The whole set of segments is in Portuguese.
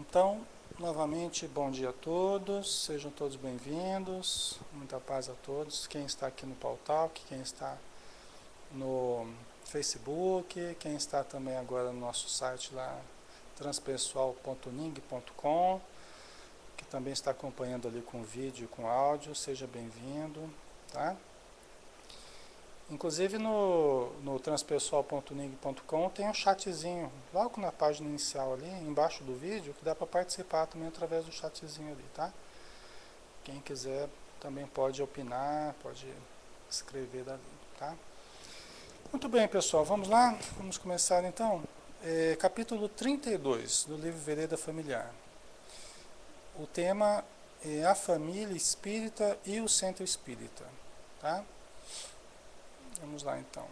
Então, novamente, bom dia a todos, sejam todos bem-vindos, muita paz a todos, quem está aqui no Pautalk, quem está no Facebook, quem está também agora no nosso site lá, transpessoal.ning.com, que também está acompanhando ali com vídeo e com áudio, seja bem-vindo, tá? Inclusive no transpessoal.ning.com tem um chatzinho, logo na página inicial ali, embaixo do vídeo, que dá para participar também através do chatzinho ali, tá? Quem quiser também pode opinar, pode escrever dali, tá? Muito bem, pessoal, vamos lá? Vamos começar então. Capítulo 32 do livro Vereda Familiar. O tema é a família espírita e o centro espírita, tá? Vamos lá então.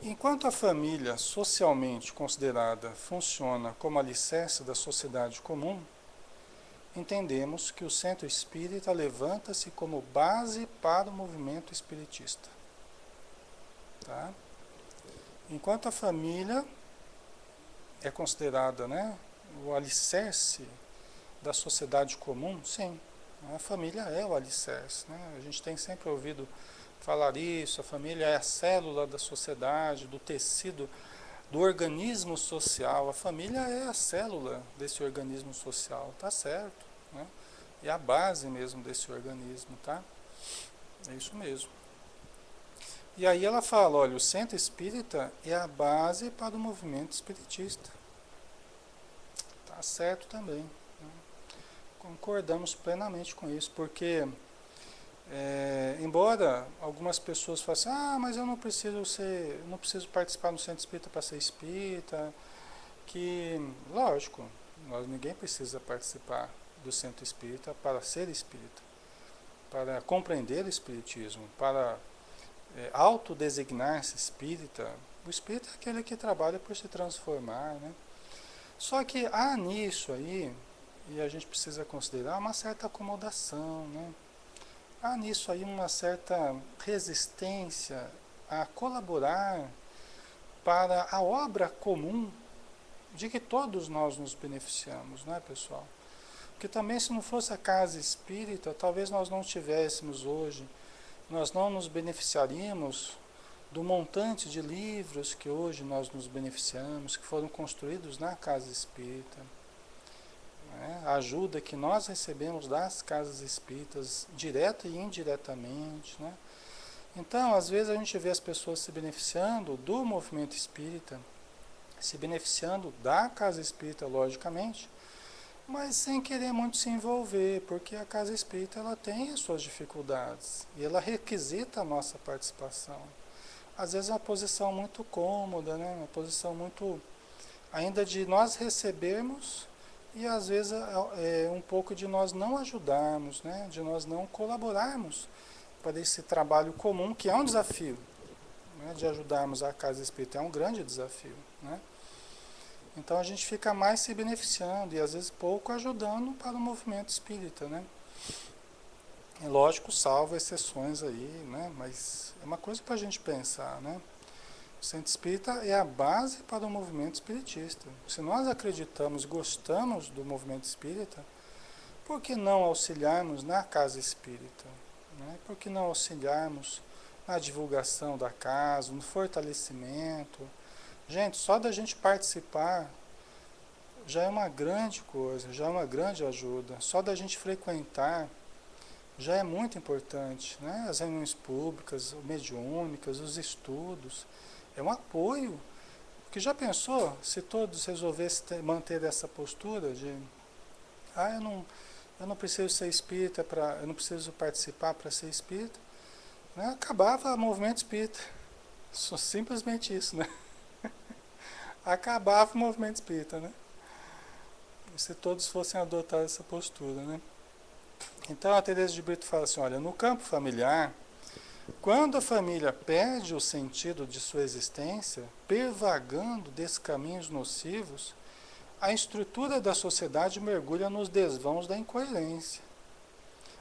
Enquanto a família socialmente considerada funciona como alicerce da sociedade comum, entendemos que o centro espírita levanta-se como base para o movimento espiritista. Tá? Enquanto a família é considerada, né, o alicerce da sociedade comum, sim, a família é o alicerce. Né? A gente tem sempre ouvido falar isso, a família é a célula da sociedade, do tecido, do organismo social. A família é a célula desse organismo social, tá certo, né? É a base mesmo desse organismo, tá? É isso mesmo. E aí ela fala, olha, o centro espírita é a base para o movimento espiritista. Tá certo também, né? Concordamos plenamente com isso, porque embora algumas pessoas falem assim, mas eu não preciso participar do centro espírita para ser espírita, que, lógico, ninguém precisa participar do centro espírita para ser espírita, para compreender o espiritismo, para autodesignar-se espírita. O espírita é aquele que trabalha por se transformar, né? Só que há nisso aí, e a gente precisa considerar uma certa acomodação, né? Há nisso aí uma certa resistência a colaborar para a obra comum de que todos nós nos beneficiamos, não é, pessoal? Porque também se não fosse a casa espírita, talvez nós não tivéssemos hoje, nós não nos beneficiaríamos do montante de livros que hoje nós nos beneficiamos, que foram construídos na casa espírita. A ajuda que nós recebemos das casas espíritas, direta e indiretamente, né? Então, às vezes a gente vê as pessoas se beneficiando do movimento espírita, se beneficiando da casa espírita, logicamente, mas sem querer muito se envolver, porque a casa espírita ela tem as suas dificuldades e ela requisita a nossa participação. Às vezes é uma posição muito cômoda, né? Uma posição muito ainda de nós recebermos e às vezes um pouco de nós não ajudarmos, né? De nós não colaborarmos para esse trabalho comum, que é um desafio, né? De ajudarmos a casa espírita, é um grande desafio, né? Então a gente fica mais se beneficiando e às vezes pouco ajudando para o movimento espírita, né? É lógico, salvo exceções aí, né? Mas é uma coisa para a gente pensar, né? O centro espírita é a base para o movimento espiritista. Se nós acreditamos, gostamos do movimento espírita, por que não auxiliarmos na casa espírita? Né? Por que não auxiliarmos na divulgação da casa, no fortalecimento? Gente, só da gente participar já é uma grande coisa, já é uma grande ajuda. Só da gente frequentar já é muito importante, né? As reuniões públicas, mediúnicas, os estudos. É um apoio. Porque já pensou se todos resolvessem manter essa postura de eu não preciso ser espírita, eu não preciso participar para ser espírita, né? Acabava o movimento espírita. Simplesmente isso, né? Acabava o movimento espírita, né? Se todos fossem adotar essa postura, né? Então a Teresa de Brito fala assim, olha, no campo familiar, quando a família perde o sentido de sua existência, pervagando desses caminhos nocivos, a estrutura da sociedade mergulha nos desvãos da incoerência,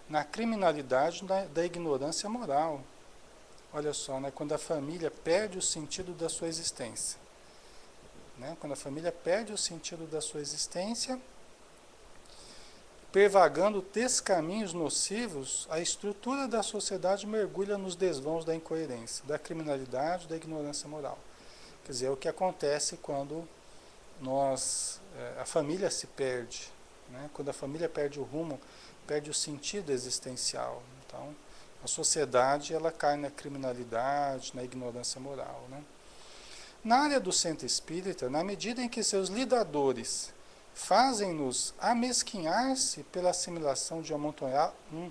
na criminalidade da ignorância moral. Olha só, né? Quando a família perde o sentido da sua existência, né? Quando a família perde o sentido da sua existência, pervagando descaminhos nocivos, a estrutura da sociedade mergulha nos desvãos da incoerência, da criminalidade, da ignorância moral. Quer dizer, é o que acontece quando a família se perde, né? Quando a família perde o rumo, perde o sentido existencial. Então, a sociedade ela cai na criminalidade, na ignorância moral, né? Na área do centro espírita, na medida em que seus lidadores fazem-nos amesquinhar-se pela assimilação de um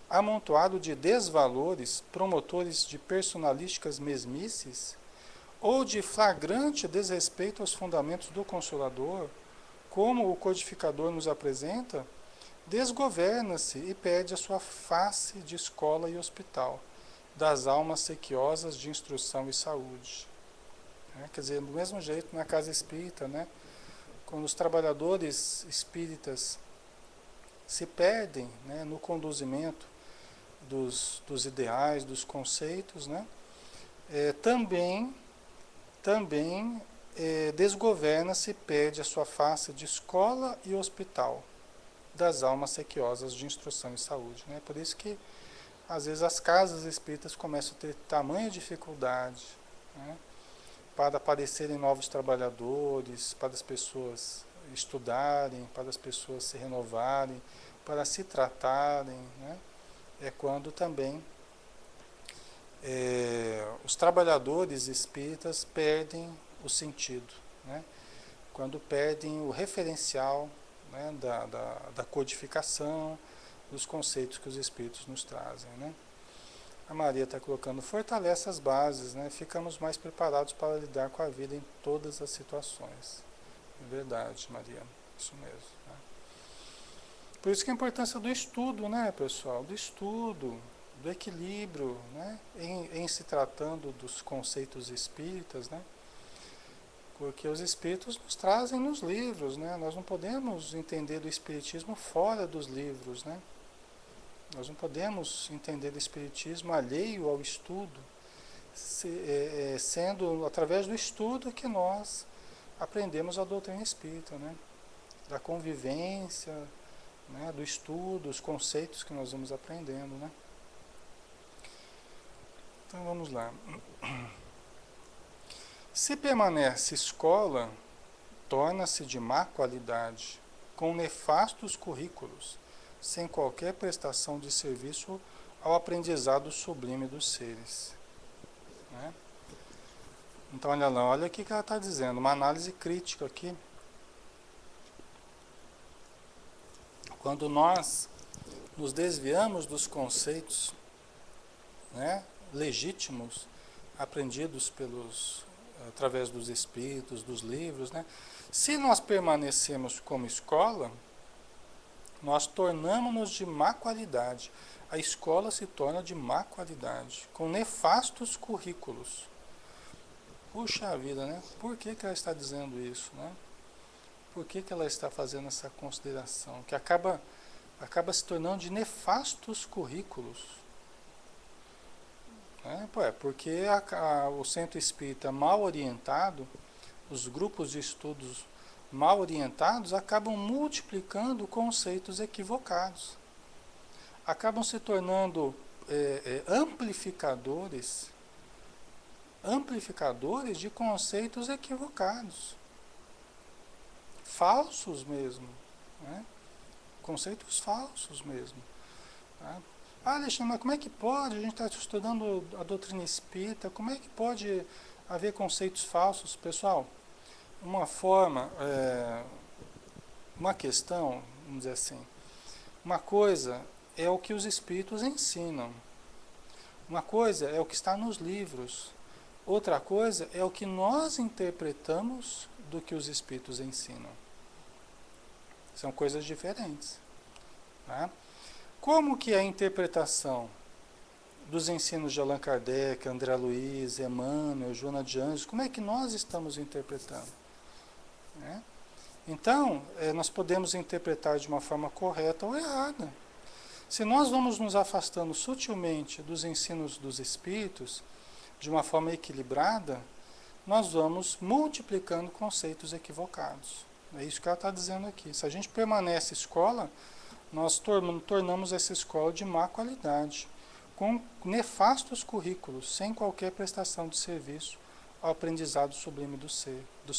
amontoado de desvalores, promotores de personalísticas mesmices, ou de flagrante desrespeito aos fundamentos do Consolador, como o codificador nos apresenta, desgoverna-se e perde a sua face de escola e hospital, das almas sequiosas de instrução e saúde. Quer dizer, do mesmo jeito na casa espírita, né? Quando os trabalhadores espíritas se perdem, né, no conduzimento dos ideais, dos conceitos, né, também desgoverna-se, perde a sua face de escola e hospital das almas sequiosas de instrução e saúde. Né? Por isso que, às vezes, as casas espíritas começam a ter tamanha dificuldade, né, para aparecerem novos trabalhadores, para as pessoas estudarem, para as pessoas se renovarem, para se tratarem, né? É quando também os trabalhadores espíritas perdem o sentido, né? Quando perdem o referencial, né, da codificação, dos conceitos que os espíritos nos trazem, né? A Maria está colocando, fortalece as bases, né? Ficamos mais preparados para lidar com a vida em todas as situações. É verdade, Maria, isso mesmo. Né? Por isso que a importância do estudo, né, pessoal? Do estudo, do equilíbrio, né? Em se tratando dos conceitos espíritas, né? Porque os espíritos nos trazem nos livros, né? Nós não podemos entender do espiritismo fora dos livros, né? Nós não podemos entender o espiritismo alheio ao estudo, sendo através do estudo que nós aprendemos a doutrina espírita, né? Da convivência, né? Do estudo, os conceitos que nós vamos aprendendo, né? Então vamos lá. Se permanece escola, torna-se de má qualidade, com nefastos currículos, sem qualquer prestação de serviço ao aprendizado sublime dos seres. Né? Então, olha lá, olha o que ela está dizendo, uma análise crítica aqui. Quando nós nos desviamos dos conceitos, né, legítimos, aprendidos através dos espíritos, dos livros, né, se nós permanecemos como escola, nós tornamos-nos de má qualidade. A escola se torna de má qualidade, com nefastos currículos. Puxa vida, né? Por que ela está dizendo isso, né? Por que ela está fazendo essa consideração? Que acaba se tornando de nefastos currículos. Porque o centro espírita mal orientado, os grupos de estudos mal orientados acabam multiplicando conceitos equivocados. Acabam se tornando amplificadores de conceitos equivocados. Falsos mesmo. Né? Conceitos falsos mesmo. Tá? Alexandre, mas como é que pode? A gente está estudando a doutrina espírita, como é que pode haver conceitos falsos? Pessoal, uma questão, vamos dizer assim, uma coisa é o que os espíritos ensinam, uma coisa é o que está nos livros, outra coisa é o que nós interpretamos do que os espíritos ensinam. São coisas diferentes. Tá? Como que é a interpretação dos ensinos de Allan Kardec, André Luiz, Emmanuel, Joana de Anjos, como é que nós estamos interpretando? Né? Então, nós podemos interpretar de uma forma correta ou errada. Se nós vamos nos afastando sutilmente dos ensinos dos espíritos, de uma forma equilibrada, nós vamos multiplicando conceitos equivocados. É isso que ela está dizendo aqui. Se a gente permanece escola, nós tornamos essa escola de má qualidade, com nefastos currículos, sem qualquer prestação de serviço ao aprendizado sublime dos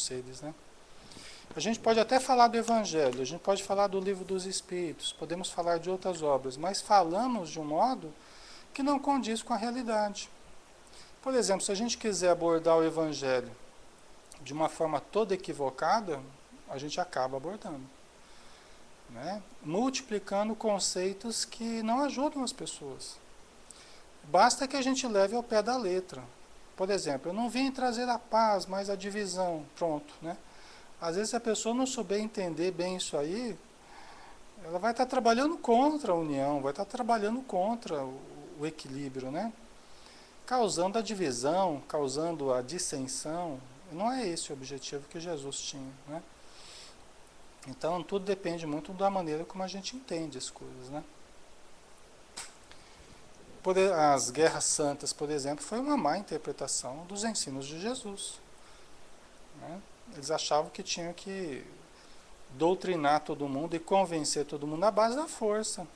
seres, né? A gente pode até falar do Evangelho, a gente pode falar do Livro dos Espíritos, podemos falar de outras obras, mas falamos de um modo que não condiz com a realidade. Por exemplo, se a gente quiser abordar o Evangelho de uma forma toda equivocada, a gente acaba abordando, né? Multiplicando conceitos que não ajudam as pessoas. Basta que a gente leve ao pé da letra. Por exemplo, eu não vim trazer a paz, mas a divisão, pronto, né? Às vezes, se a pessoa não souber entender bem isso aí, ela vai estar trabalhando contra a união, vai estar trabalhando contra o equilíbrio, né? Causando a divisão, causando a dissensão. Não é esse o objetivo que Jesus tinha, né? Então, tudo depende muito da maneira como a gente entende as coisas, né? As guerras santas, por exemplo, foi uma má interpretação dos ensinos de Jesus, né? Eles achavam que tinham que doutrinar todo mundo e convencer todo mundo na base da força,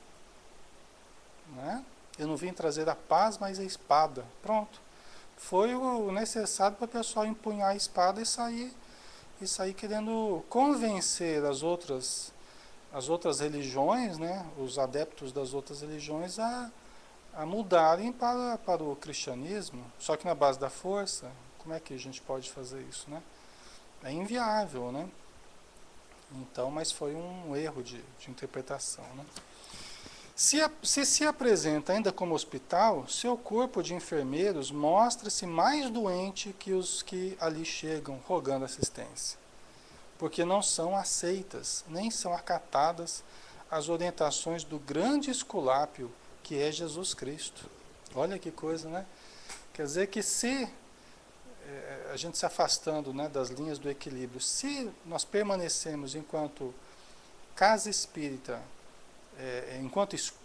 né? Eu não vim trazer a paz, mas a espada. Pronto. Foi o necessário para o pessoal empunhar a espada e sair querendo convencer as outras religiões, né? Os adeptos das outras religiões a mudarem para o cristianismo. Só que na base da força, como é que a gente pode fazer isso, né? É inviável, né? Então, mas foi um erro de interpretação, né? Se apresenta ainda como hospital, seu corpo de enfermeiros mostra-se mais doente que os que ali chegam rogando assistência, porque não são aceitas, nem são acatadas as orientações do grande esculápio que é Jesus Cristo. Olha que coisa, né? Quer dizer que se a gente se afastando, né, das linhas do equilíbrio, se nós permanecemos enquanto casa espírita,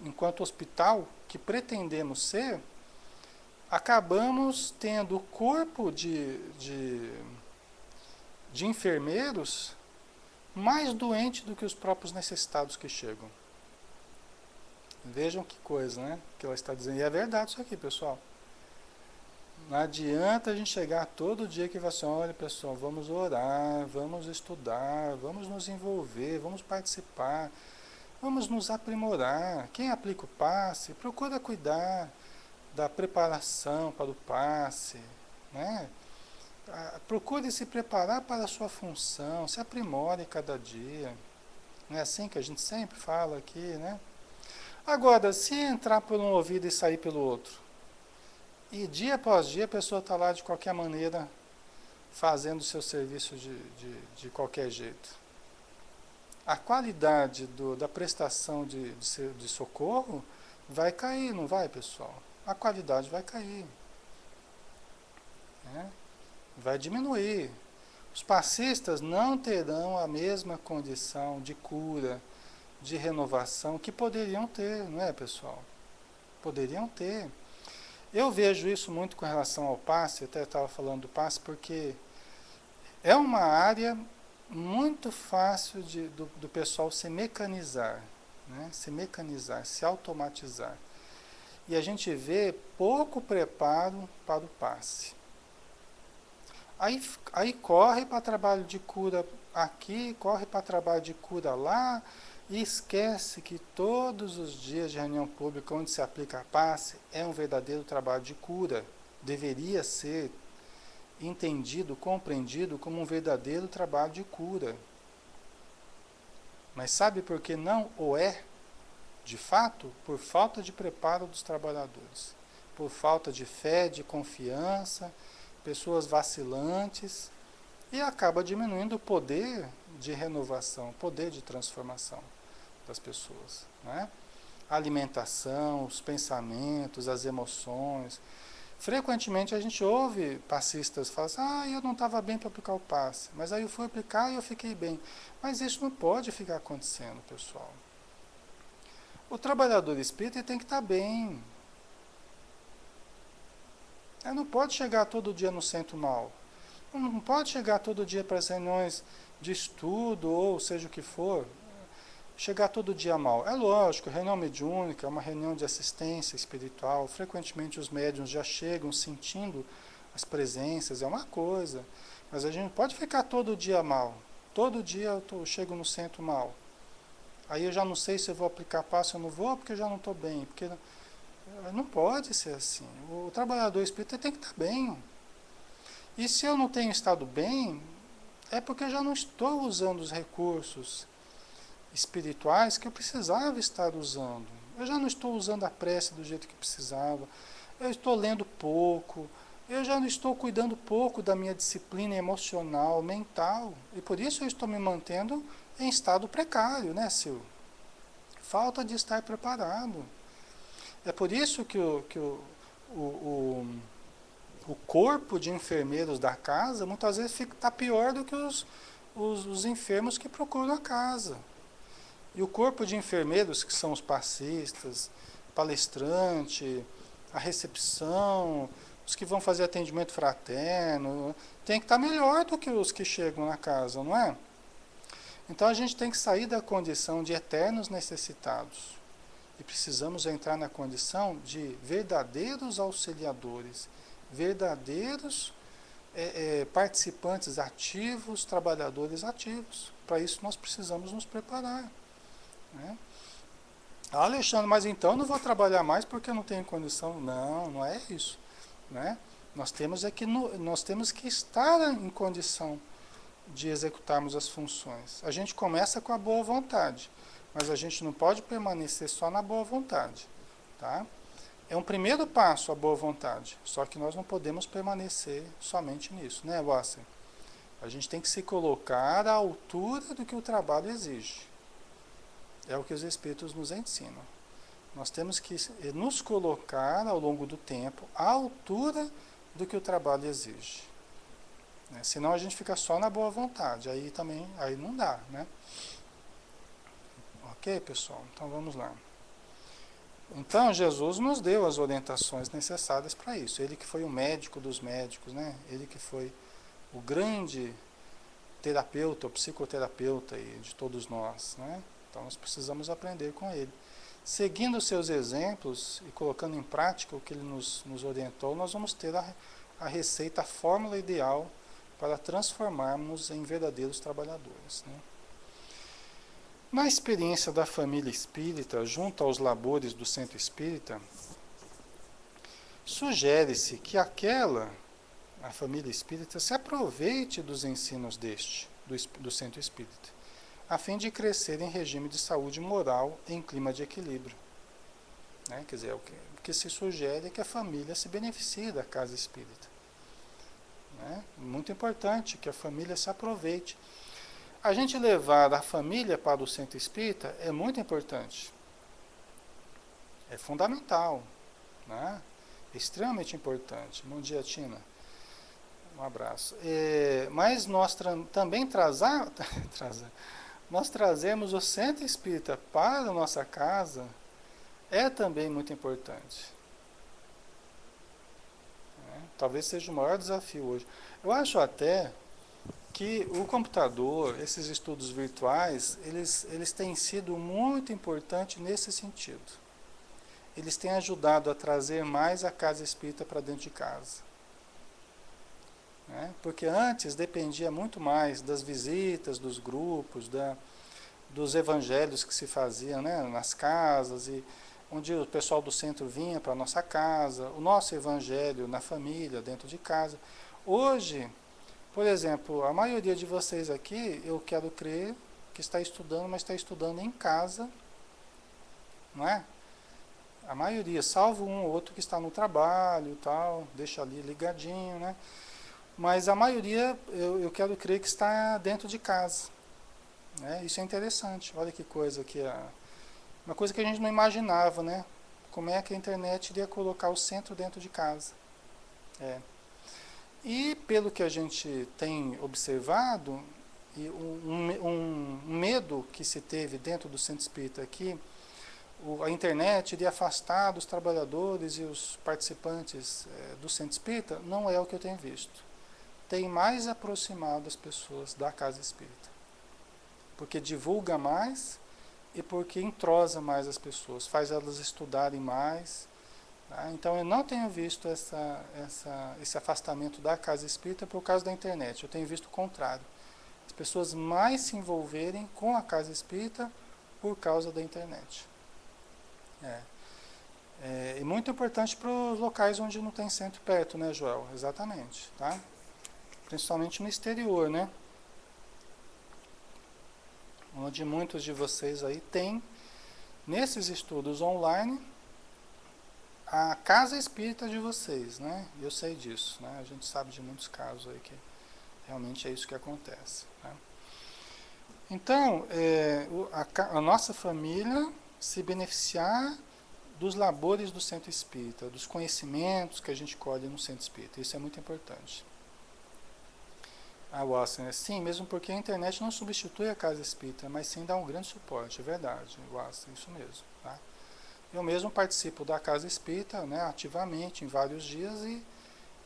enquanto hospital que pretendemos ser, acabamos tendo o corpo de enfermeiros mais doente do que os próprios necessitados que chegam. Vejam que coisa, né, que ela está dizendo. E é verdade isso aqui, pessoal. Não adianta a gente chegar todo dia que vai assim, olha pessoal, vamos orar, vamos estudar, vamos nos envolver, vamos participar, vamos nos aprimorar. Quem aplica o passe, procura cuidar da preparação para o passe, né? Procure se preparar para a sua função, se aprimore cada dia. Não é assim que a gente sempre fala aqui, né? Agora, se entrar por um ouvido e sair pelo outro, e dia após dia a pessoa está lá de qualquer maneira, fazendo o seu serviço de qualquer jeito, a qualidade da prestação de socorro vai cair, não vai, pessoal? A qualidade vai cair, né? Vai diminuir. Os passistas não terão a mesma condição de cura, de renovação que poderiam ter, não é, pessoal? Poderiam ter. Eu vejo isso muito com relação ao passe, até estava falando do passe, porque é uma área muito fácil do pessoal se mecanizar, né? Se mecanizar, se automatizar. E a gente vê pouco preparo para o passe. Aí corre para trabalho de cura aqui, corre para trabalho de cura lá, e esquece que todos os dias de reunião pública onde se aplica a passe é um verdadeiro trabalho de cura. Deveria ser entendido, compreendido como um verdadeiro trabalho de cura. Mas sabe por que não o é? De fato, por falta de preparo dos trabalhadores, por falta de fé, de confiança, pessoas vacilantes, e acaba diminuindo o poder de renovação, o poder de transformação das pessoas, né? A alimentação, os pensamentos, as emoções. Frequentemente a gente ouve passistas falar assim, eu não estava bem para aplicar o passe, mas aí eu fui aplicar e eu fiquei bem. Mas isso não pode ficar acontecendo, pessoal. O trabalhador espírita tem que estar bem. Ele não pode chegar todo dia no centro mal. Não pode chegar todo dia para as reuniões de estudo, ou seja o que for, chegar todo dia mal. É lógico, reunião mediúnica é uma reunião de assistência espiritual, frequentemente os médiuns já chegam sentindo as presenças, é uma coisa, mas a gente não pode ficar todo dia mal. Todo dia eu chego no centro mal. Aí eu já não sei se eu vou aplicar passo ou não vou, porque eu já não estou bem. Porque não pode ser assim. O trabalhador espírita tem que estar bem. E se eu não tenho estado bem, é porque eu já não estou usando os recursos espirituais que eu precisava estar usando. Eu já não estou usando a prece do jeito que precisava. Eu estou lendo pouco. Eu já não estou cuidando pouco da minha disciplina emocional, mental. E por isso eu estou me mantendo em estado precário, né, Silvio? Falta de estar preparado. É por isso que o corpo de enfermeiros da casa muitas vezes está pior do que os enfermos que procuram a casa. E o corpo de enfermeiros, que são os passistas, palestrante, a recepção, os que vão fazer atendimento fraterno, tem que estar melhor do que os que chegam na casa, não é? Então a gente tem que sair da condição de eternos necessitados. E precisamos entrar na condição de verdadeiros auxiliadores, verdadeiros participantes ativos, trabalhadores ativos. Para isso nós precisamos nos preparar. Né? Ah, Alexandre, mas então eu não vou trabalhar mais porque eu não tenho condição. Não, não é isso. Né? Nós temos que estar em condição de executarmos as funções. A gente começa com a boa vontade, mas a gente não pode permanecer só na boa vontade. Tá? É um primeiro passo a boa vontade, só que nós não podemos permanecer somente nisso, né, Wasser? A gente tem que se colocar à altura do que o trabalho exige. É o que os Espíritos nos ensinam. Nós temos que nos colocar ao longo do tempo à altura do que o trabalho exige. Né? Senão a gente fica só na boa vontade, aí não dá, né? Ok, pessoal? Então vamos lá. Então Jesus nos deu as orientações necessárias para isso. Ele que foi o médico dos médicos, né? Ele que foi o grande terapeuta, o psicoterapeuta aí de todos nós, né? Então nós precisamos aprender com ele. Seguindo os seus exemplos e colocando em prática o que ele nos orientou, nós vamos ter a receita, a fórmula ideal para transformarmos em verdadeiros trabalhadores, né? Na experiência da família espírita, junto aos labores do centro espírita, sugere-se que a família espírita, se aproveite dos ensinos do centro espírita, a fim de crescer em regime de saúde moral em clima de equilíbrio. Né? Quer dizer, o que se sugere é que a família se beneficie da casa espírita. Né? Muito importante que a família se aproveite. A gente levar a família para o centro espírita é muito importante. É fundamental. Né? É extremamente importante. Bom dia, Tina. Um abraço. Mas nós também nós trazemos o centro espírita para a nossa casa é também muito importante. Né? Talvez seja o maior desafio hoje. Eu acho até que o computador, esses estudos virtuais, eles têm sido muito importantes nesse sentido. Eles têm ajudado a trazer mais a casa espírita para dentro de casa. Né? Porque antes dependia muito mais das visitas, dos grupos, dos evangelhos que se faziam, né, nas casas, e onde o pessoal do centro vinha para a nossa casa, o nosso evangelho na família, dentro de casa. Hoje, por exemplo, a maioria de vocês aqui, eu quero crer que está estudando, mas está estudando em casa, não é? A maioria, salvo um ou outro que está no trabalho e tal, deixa ali ligadinho, né? Mas a maioria, eu quero crer que está dentro de casa. Né? Isso é interessante, olha que coisa que uma coisa que a gente não imaginava, né? Como é que a internet iria colocar o centro dentro de casa. E pelo que a gente tem observado, e um medo que se teve dentro do centro espírita aqui, a internet iria afastar dos trabalhadores e os participantes do centro espírita, não é o que eu tenho visto. tem mais aproximado as pessoas da casa espírita. Porque divulga mais e porque entrosa mais as pessoas, faz elas estudarem mais. Tá? Então eu não tenho visto esse afastamento da casa espírita por causa da internet. Eu tenho visto o contrário. As pessoas mais se envolverem com a casa espírita por causa da internet. E muito importante para os locais onde não tem centro perto, né, Joel? Exatamente, tá? Principalmente no exterior, né? Onde muitos de vocês aí têm, nesses estudos online, a casa espírita de vocês, né? Eu sei disso, né? A gente sabe de muitos casos aí que realmente é isso que acontece, né? Então, a nossa família se beneficiar dos labores do centro espírita, dos conhecimentos que a gente colhe no centro espírita. Isso é muito importante. Watson, sim, mesmo porque a internet não substitui a casa espírita, mas sim dá um grande suporte, é verdade, Watson, isso mesmo. Tá? Eu mesmo participo da casa espírita, né, ativamente, em vários dias, e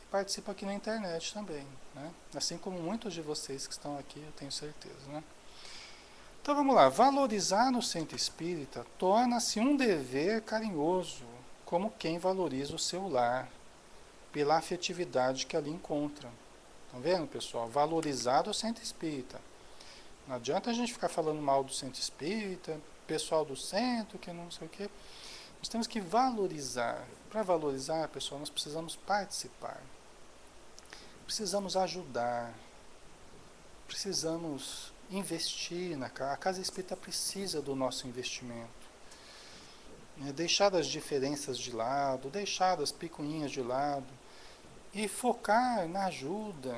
participo aqui na internet também, né? Assim como muitos de vocês que estão aqui, eu tenho certeza, né? Então vamos lá, valorizar no centro espírita torna-se um dever carinhoso, como quem valoriza o seu lar, pela afetividade que ali encontra. Estão vendo, pessoal? Valorizar o centro espírita. Não adianta a gente ficar falando mal do centro espírita, pessoal do centro, que não sei o quê. Nós temos que valorizar. Para valorizar, pessoal, nós precisamos participar. Precisamos ajudar. Precisamos investir na casa. A casa espírita precisa do nosso investimento. Deixar as diferenças de lado, deixar as picuinhas de lado e focar na ajuda.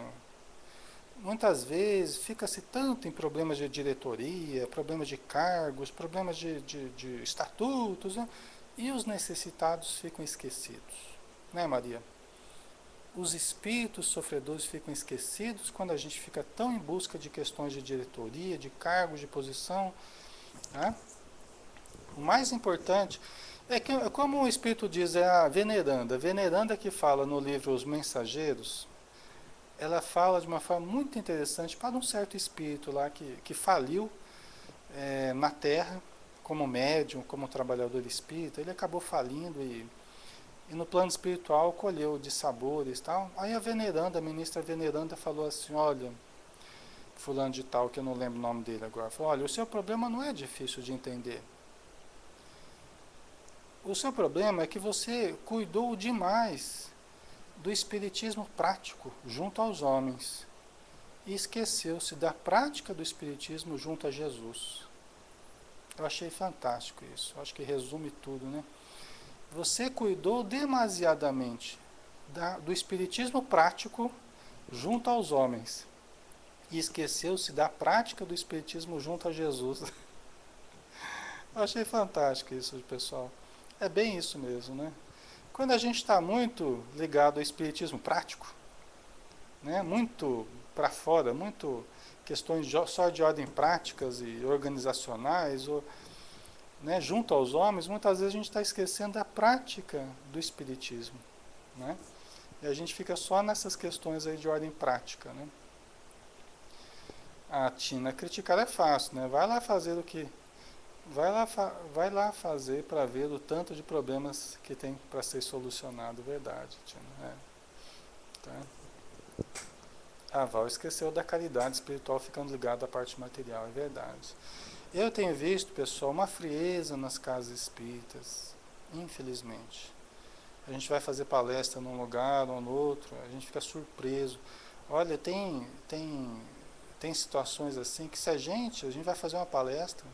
Muitas vezes fica-se tanto em problemas de diretoria, problemas de cargos, problemas de estatutos, né? E os necessitados ficam esquecidos, né, Maria? Os espíritos sofredores ficam esquecidos quando a gente fica tão em busca de questões de diretoria, de cargos, de posição. Né? O mais importante é que, como o Espírito diz, é a veneranda. A veneranda que fala no livro Os Mensageiros, ela fala de uma forma muito interessante para um certo espírito lá que faliu na Terra, como médium, como trabalhador espírita. Ele acabou falindo e no plano espiritual colheu de sabores e tal. Aí a veneranda, a ministra veneranda falou assim, olha, fulano de tal, que eu não lembro o nome dele agora, falou, olha, o seu problema não é difícil de entender. O seu problema é que você cuidou demais do espiritismo prático junto aos homens e esqueceu-se da prática do espiritismo junto a Jesus. Eu achei fantástico isso, acho que resume tudo, né? Você cuidou demasiadamente do espiritismo prático junto aos homens e esqueceu-se da prática do espiritismo junto a Jesus. Eu achei fantástico isso, pessoal. É bem isso mesmo, né? Quando a gente está muito ligado ao espiritismo prático, né? Muito para fora, muito questões só de ordem práticas e organizacionais, ou né, junto aos homens, muitas vezes a gente está esquecendo da prática do espiritismo, né? E a gente fica só nessas questões aí de ordem prática, né? A Tina, criticar é fácil, né? Vai lá fazer o que... Vai lá fazer para ver o tanto de problemas que tem para ser solucionado, verdade, Tina. Tá? A Val esqueceu da caridade espiritual ficando ligada à parte material, é verdade. Eu tenho visto, pessoal, uma frieza nas casas espíritas, infelizmente. A gente vai fazer palestra num lugar ou no outro, a gente fica surpreso. Olha, tem situações assim que se a gente vai fazer uma palestra,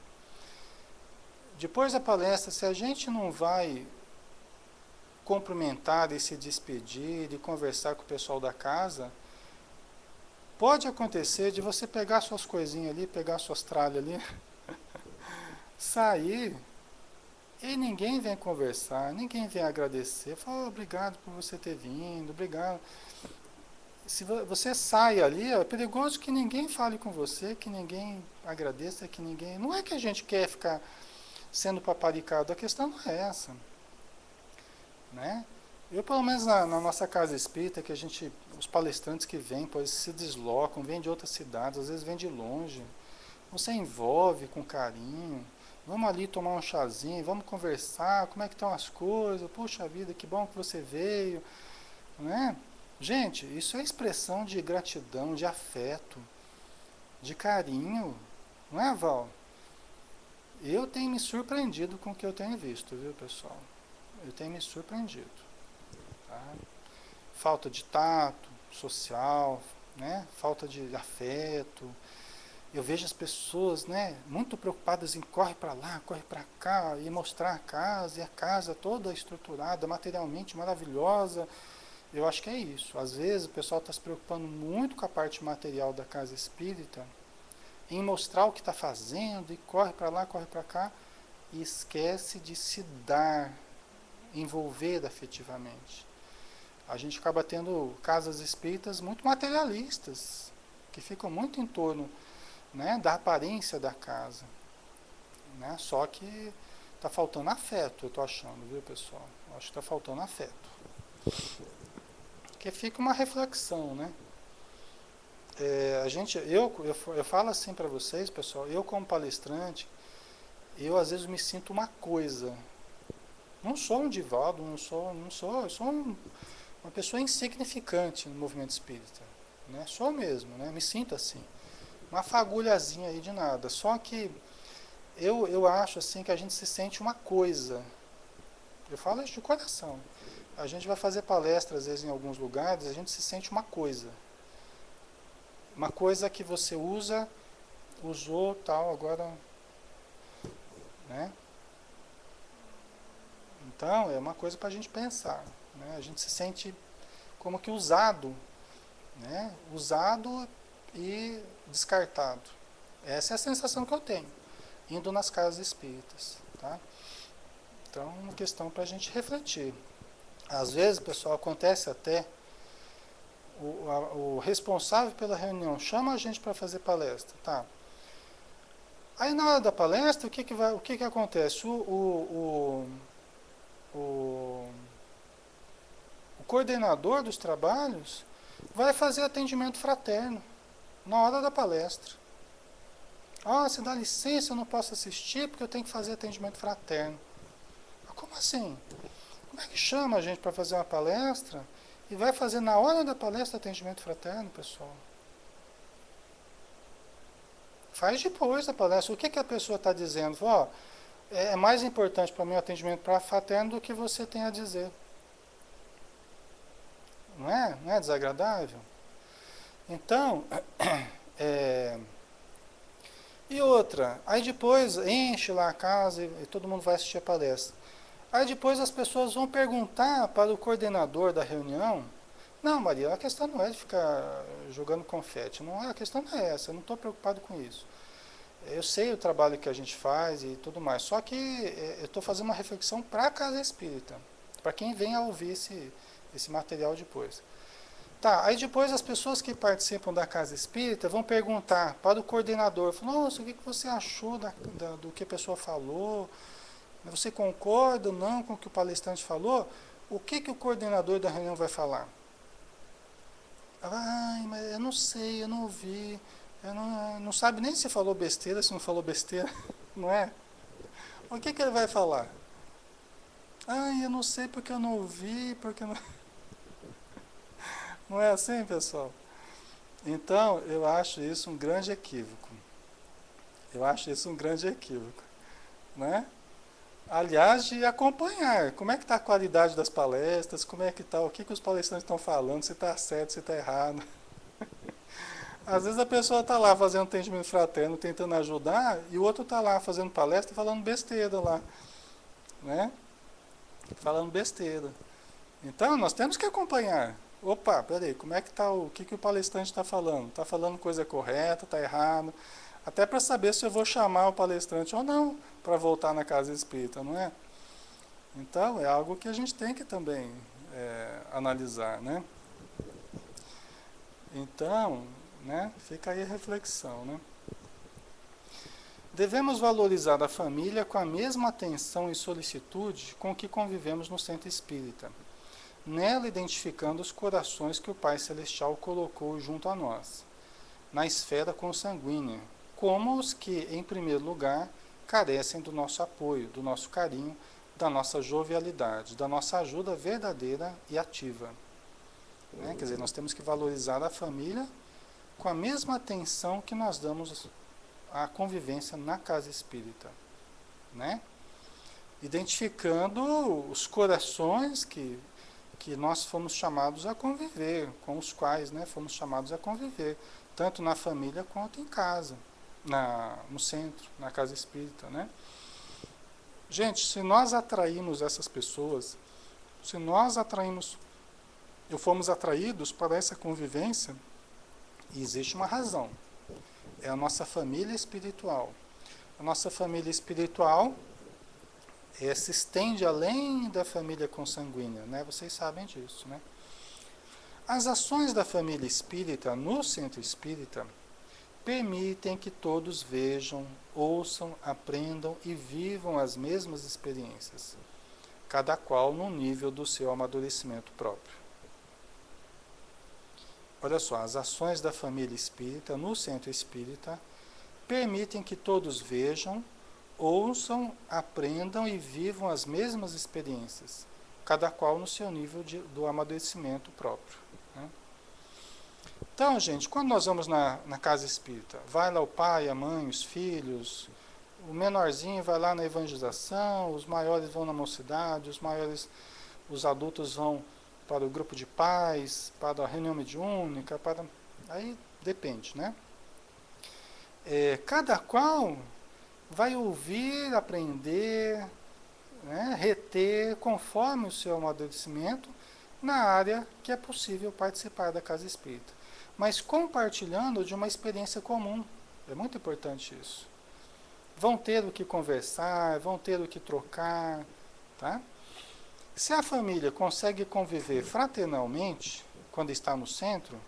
depois da palestra, se a gente não vai cumprimentar e se despedir e conversar com o pessoal da casa, pode acontecer de você pegar suas coisinhas ali, pegar suas tralhas ali, sair e ninguém vem conversar, ninguém vem agradecer. Fala, obrigado por você ter vindo, obrigado. Se você sai ali, é perigoso que ninguém fale com você, que ninguém agradeça, que ninguém... Não é que a gente quer ficar sendo paparicado, a questão não é essa. Né? Eu, pelo menos na nossa casa espírita, que a gente os palestrantes que vêm, pois se deslocam, vêm de outras cidades, às vezes vêm de longe. Você envolve com carinho. Vamos ali tomar um chazinho, vamos conversar, como é que estão as coisas? Puxa vida, que bom que você veio, né? Gente, isso é expressão de gratidão, de afeto, de carinho, não é, Val? Eu tenho me surpreendido com o que eu tenho visto, viu, pessoal? Eu tenho me surpreendido, tá? Falta de tato social, né? Falta de afeto. Eu vejo as pessoas, né, muito preocupadas em corre para lá, corre para cá, e mostrar a casa, e a casa toda estruturada, materialmente maravilhosa. Eu acho que é isso. Às vezes o pessoal está se preocupando muito com a parte material da casa espírita, em mostrar o que está fazendo, e corre para lá, corre para cá, e esquece de se dar, envolver afetivamente. A gente acaba tendo casas espíritas muito materialistas, que ficam muito em torno, né, da aparência da casa, né? Só que está faltando afeto, eu estou achando, viu, pessoal? Eu acho que está faltando afeto. Que fica uma reflexão, né? Eu falo assim para vocês, pessoal, eu como palestrante, eu às vezes me sinto uma coisa. Não sou um Divaldo, eu sou uma pessoa insignificante no movimento espírita, né? Sou mesmo, né? Me sinto assim. Uma fagulhazinha aí de nada. Só que eu acho assim que a gente se sente uma coisa. Eu falo isso de coração. A gente vai fazer palestras às vezes em alguns lugares, a gente se sente uma coisa. Uma coisa que você usou, tal, agora, né? Então, é uma coisa para a gente pensar, né? A gente se sente como que usado, né? Usado e descartado. Essa é a sensação que eu tenho, indo nas casas espíritas, tá? Então, uma questão para a gente refletir. Às vezes, pessoal, acontece até o responsável pela reunião chama a gente para fazer palestra, tá? Aí na hora da palestra, o que que acontece? O, o coordenador dos trabalhos vai fazer atendimento fraterno na hora da palestra. Ah, você dá licença, eu não posso assistir porque eu tenho que fazer atendimento fraterno. Mas como assim? Como é que chama a gente para fazer uma palestra e vai fazer na hora da palestra atendimento fraterno, pessoal? Faz depois da palestra. O que, que a pessoa está dizendo? Ó, é mais importante para mim o atendimento fraterno do que você tem a dizer. Não é? Não é desagradável? Então, e outra, aí depois enche lá a casa e todo mundo vai assistir a palestra. Aí depois as pessoas vão perguntar para o coordenador da reunião. Não, Maria, a questão não é de ficar jogando confete. Não, a questão não é essa, eu não estou preocupado com isso. Eu sei o trabalho que a gente faz e tudo mais, só que eu estou fazendo uma reflexão para a casa espírita, para quem vem a ouvir esse material depois. Tá, aí depois as pessoas que participam da casa espírita vão perguntar para o coordenador, nossa, o que você achou do que a pessoa falou? Você concorda ou não com o que o palestrante falou? O que o coordenador da reunião vai falar? Ai, mas eu não sei, eu não ouvi. Não sabe nem se falou besteira, se não falou besteira, não é? O que ele vai falar? Ai, eu não sei porque eu não ouvi, porque não... Não é assim, pessoal? Então, eu acho isso um grande equívoco. Eu acho isso um grande equívoco, né? Aliás, de acompanhar como é que está a qualidade das palestras, como é que está, o que os palestrantes estão falando, se está certo, se está errado. Às vezes a pessoa está lá fazendo atendimento fraterno, tentando ajudar, e o outro está lá fazendo palestra falando besteira lá, né? Falando besteira. Então, nós temos que acompanhar. Opa, peraí, como é que está, o que o palestrante está falando? Está falando coisa correta, está errado? Até para saber se eu vou chamar o palestrante ou não para voltar na casa espírita, não é? Então, é algo que a gente tem que também analisar, né? Então, né, fica aí a reflexão, né? Devemos valorizar a família com a mesma atenção e solicitude com que convivemos no centro espírita. nela identificando os corações que o Pai Celestial colocou junto a nós, na esfera consanguínea, como os que, em primeiro lugar, carecem do nosso apoio, do nosso carinho, da nossa jovialidade, da nossa ajuda verdadeira e ativa. Né? Quer dizer, nós temos que valorizar a família com a mesma atenção que nós damos à convivência na casa espírita. Né? Identificando os corações que nós fomos chamados a conviver, com os quais, né, fomos chamados a conviver, tanto na família quanto em casa, no centro, na casa espírita. Né? Gente, se nós atraímos essas pessoas, se nós atraímos, ou fomos atraídos para essa convivência, existe uma razão. É a nossa família espiritual. A nossa família espiritual se estende além da família consanguínea, né? Vocês sabem disso, né? As ações da família espírita no centro espírita permitem que todos vejam, ouçam, aprendam e vivam as mesmas experiências, cada qual no nível do seu amadurecimento próprio. Olha só, as ações da família espírita no centro espírita permitem que todos vejam, ouçam, aprendam e vivam as mesmas experiências, cada qual no seu nível do amadurecimento próprio. Né? Então, gente, quando nós vamos na casa espírita, vai lá o pai, a mãe, os filhos, o menorzinho vai lá na evangelização, os maiores vão na mocidade, os adultos vão para o grupo de pais, para a reunião mediúnica, aí depende, né? Cada qual vai ouvir, aprender, né, reter, conforme o seu amadurecimento, na área que é possível participar da casa espírita. Mas compartilhando de uma experiência comum. É muito importante isso. Vão ter o que conversar, vão ter o que trocar. Tá? Se a família consegue conviver fraternalmente, quando está no centro,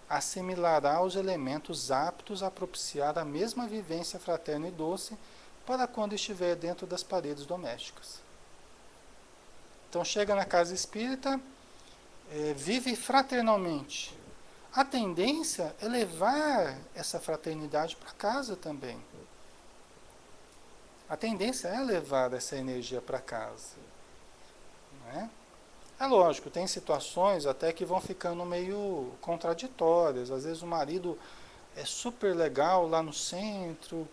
assimilará os elementos aptos a propiciar a mesma vivência fraterna e doce para quando estiver dentro das paredes domésticas. Então chega na casa espírita, vive fraternalmente. A tendência é levar essa fraternidade para casa também. A tendência é levar essa energia para casa. Né? É lógico, tem situações até que vão ficando meio contraditórias. Às vezes o marido é super legal lá no centro,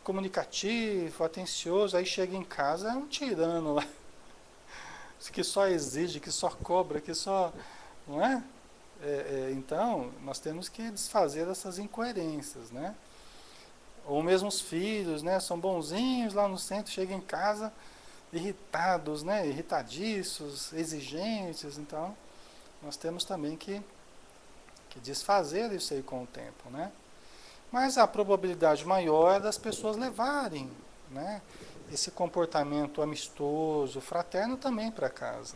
comunicativo, atencioso, aí chega em casa é um tirano lá, que só exige, que só cobra, que só... Não é? Então, nós temos que desfazer essas incoerências, né? Ou mesmo os filhos, né? São bonzinhos lá no centro, chegam em casa irritados, né? Irritadiços, exigentes. Então, nós temos também que desfazer isso aí com o tempo, né? Mas a probabilidade maior é das pessoas levarem, né, esse comportamento amistoso, fraterno também para casa.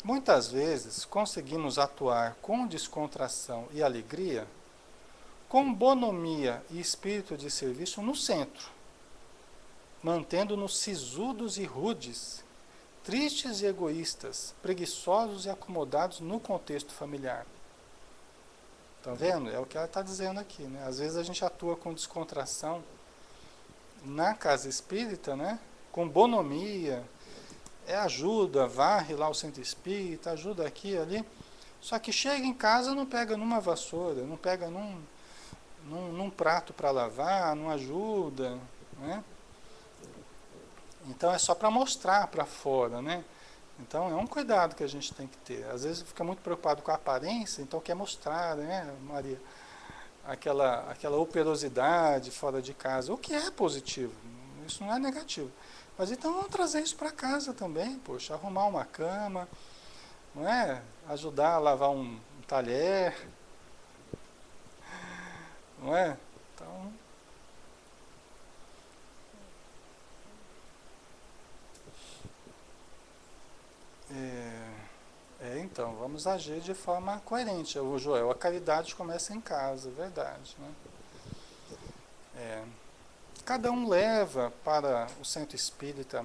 Muitas vezes conseguimos atuar com descontração e alegria, com bonomia e espírito de serviço no centro, mantendo-nos sisudos e rudes, tristes e egoístas, preguiçosos e acomodados no contexto familiar. Estão vendo? É o que ela está dizendo aqui, né? Às vezes a gente atua com descontração na casa espírita, né? Com bonomia, ajuda, varre lá o centro espírita, ajuda aqui e ali. Só que chega em casa, não pega numa vassoura, não pega num prato para lavar, não ajuda, né? Então é só para mostrar para fora, né? Então é um cuidado que a gente tem que ter. Às vezes fica muito preocupado com a aparência, então quer mostrar, né, Maria, aquela operosidade fora de casa, o que é positivo, isso não é negativo. Mas então vamos trazer isso para casa também, poxa, arrumar uma cama, não é? Ajudar a lavar um talher, não é? Então, então, vamos agir de forma coerente. O Joel, a caridade começa em casa, verdade, né? Cada um leva para o centro espírita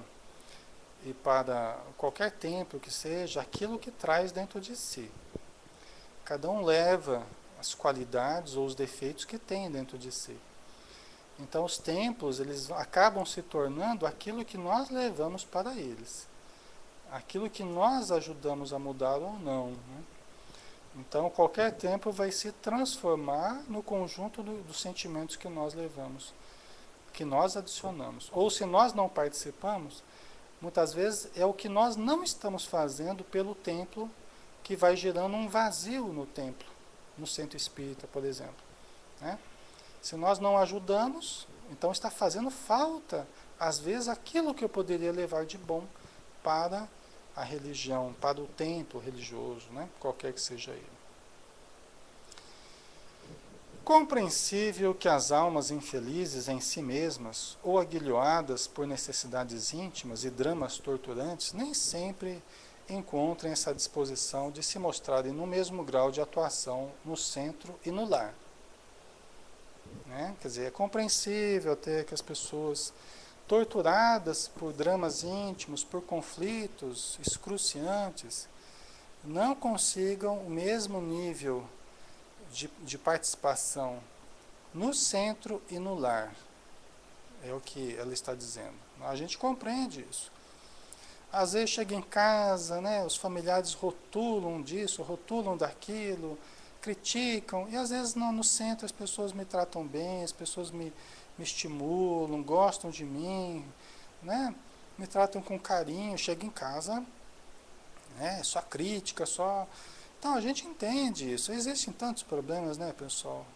e para qualquer templo que seja, aquilo que traz dentro de si. Cada um leva as qualidades ou os defeitos que tem dentro de si. Então os templos, eles acabam se tornando aquilo que nós levamos para eles. Aquilo que nós ajudamos a mudar ou não, né? Então qualquer templo vai se transformar no conjunto dos sentimentos que nós levamos, que nós adicionamos. Ou se nós não participamos, muitas vezes é o que nós não estamos fazendo pelo templo que vai gerando um vazio no templo, no centro espírita, por exemplo, né? Se nós não ajudamos, então está fazendo falta, às vezes, aquilo que eu poderia levar de bom para a religião, para o templo religioso, né? Qualquer que seja ele. Compreensível que as almas infelizes em si mesmas, ou aguilhoadas por necessidades íntimas e dramas torturantes, nem sempre encontrem essa disposição de se mostrarem no mesmo grau de atuação no centro e no lar. Né? Quer dizer, é compreensível até que as pessoas torturadas por dramas íntimos, por conflitos excruciantes, não consigam o mesmo nível de participação no centro e no lar. É o que ela está dizendo. A gente compreende isso. Às vezes chega em casa, né, os familiares rotulam disso, rotulam daquilo, criticam, e às vezes no centro as pessoas me tratam bem, as pessoas me estimulam, gostam de mim, né, me tratam com carinho, chega em casa, né, só crítica, só... Então a gente entende isso. Existem tantos problemas, né, pessoal,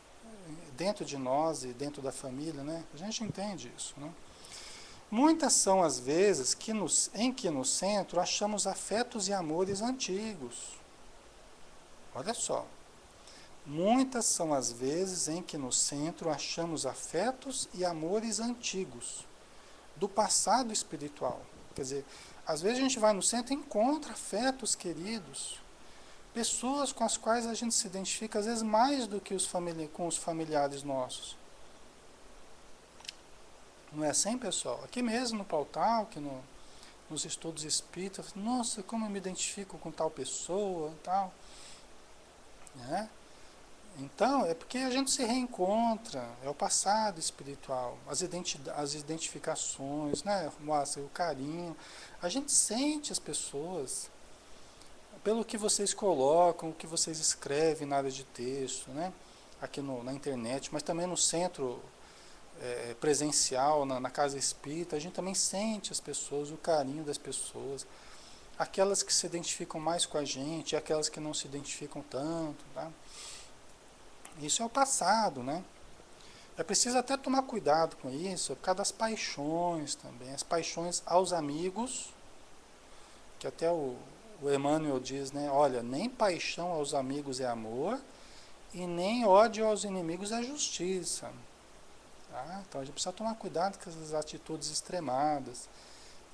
dentro de nós e dentro da família, né, a gente entende isso, né. Muitas são as vezes em que no centro achamos afetos e amores antigos. Olha só. Muitas são as vezes em que no centro achamos afetos e amores antigos, do passado espiritual. Quer dizer, às vezes a gente vai no centro e encontra afetos queridos, pessoas com as quais a gente se identifica, às vezes mais do que com os familiares nossos. Não é assim, pessoal? Aqui mesmo no Pautal, nos estudos espíritas, nossa, como eu me identifico com tal pessoa e tal. Né? Então, é porque a gente se reencontra, é o passado espiritual, as identificações, né? O carinho. A gente sente as pessoas pelo que vocês colocam, o que vocês escrevem na área de texto, né? Aqui na internet, mas também no centro presencial, na casa espírita, a gente também sente as pessoas, o carinho das pessoas, aquelas que se identificam mais com a gente e aquelas que não se identificam tanto, tá? Isso é o passado, né? É preciso até tomar cuidado com isso, por causa das paixões também, as paixões aos amigos, que até o Emmanuel diz, né? Olha, nem paixão aos amigos é amor e nem ódio aos inimigos é justiça. Então a gente precisa tomar cuidado com essas atitudes extremadas,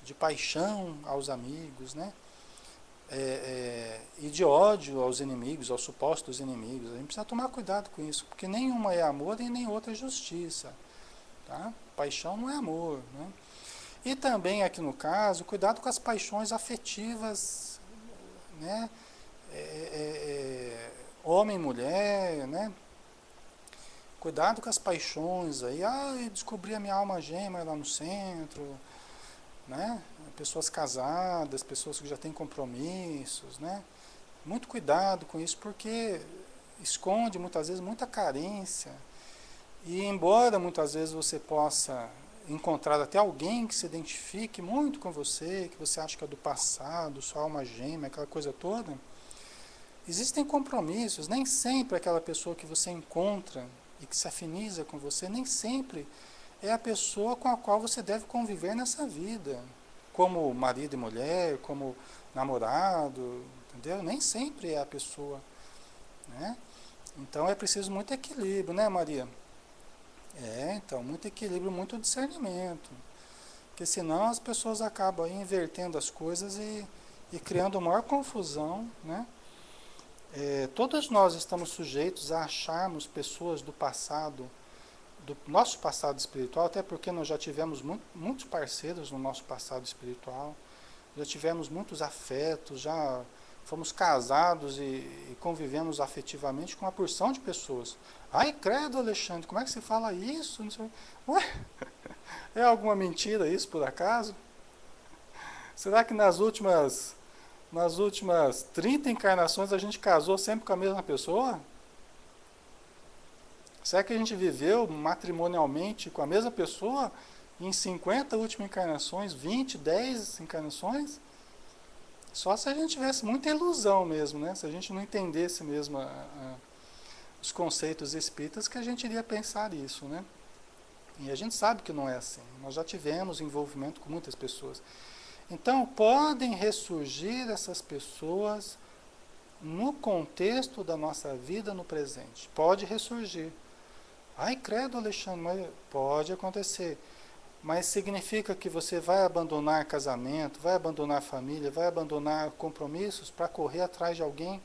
de paixão aos amigos, né? E de ódio aos inimigos, aos supostos inimigos. A gente precisa tomar cuidado com isso, porque nenhuma é amor e nem outra é justiça. Tá? Paixão não é amor. Né? E também aqui no caso, cuidado com as paixões afetivas, né? Homem e mulher, né? Cuidado com as paixões aí. Eu descobri a minha alma gêmea lá no centro, né? Pessoas casadas, pessoas que já têm compromissos, né? Muito cuidado com isso, porque esconde muitas vezes muita carência. E embora muitas vezes você possa encontrar até alguém que se identifique muito com você, que você acha que é do passado, sua alma gêmea, aquela coisa toda, existem compromissos. Nem sempre aquela pessoa que você encontra e que se afiniza com você, nem sempre é a pessoa com a qual você deve conviver nessa vida, como marido e mulher, como namorado, entendeu? Nem sempre é a pessoa, né? Então é preciso muito equilíbrio, né, Maria? Então, muito equilíbrio, muito discernimento, porque senão as pessoas acabam aí invertendo as coisas e criando maior confusão, né? Todos nós estamos sujeitos a acharmos pessoas do passado, do nosso passado espiritual, até porque nós já tivemos muitos parceiros no nosso passado espiritual, já tivemos muitos afetos, já fomos casados e convivemos afetivamente com uma porção de pessoas. Ai, credo, Alexandre, como é que se fala isso? Não sei. Ué, é alguma mentira isso, por acaso? Será que nas últimas 30 encarnações a gente casou sempre com a mesma pessoa? Será que a gente viveu matrimonialmente com a mesma pessoa em 50 últimas encarnações, 20, 10 encarnações? Só se a gente tivesse muita ilusão mesmo, né? Se a gente não entendesse mesmo os conceitos espíritas, que a gente iria pensar isso, né? E a gente sabe que não é assim. Nós já tivemos envolvimento com muitas pessoas. Então, podem ressurgir essas pessoas no contexto da nossa vida no presente. Pode ressurgir. Ai, credo, Alexandre, mas pode acontecer. Mas significa que você vai abandonar casamento, vai abandonar família, vai abandonar compromissos para correr atrás de alguém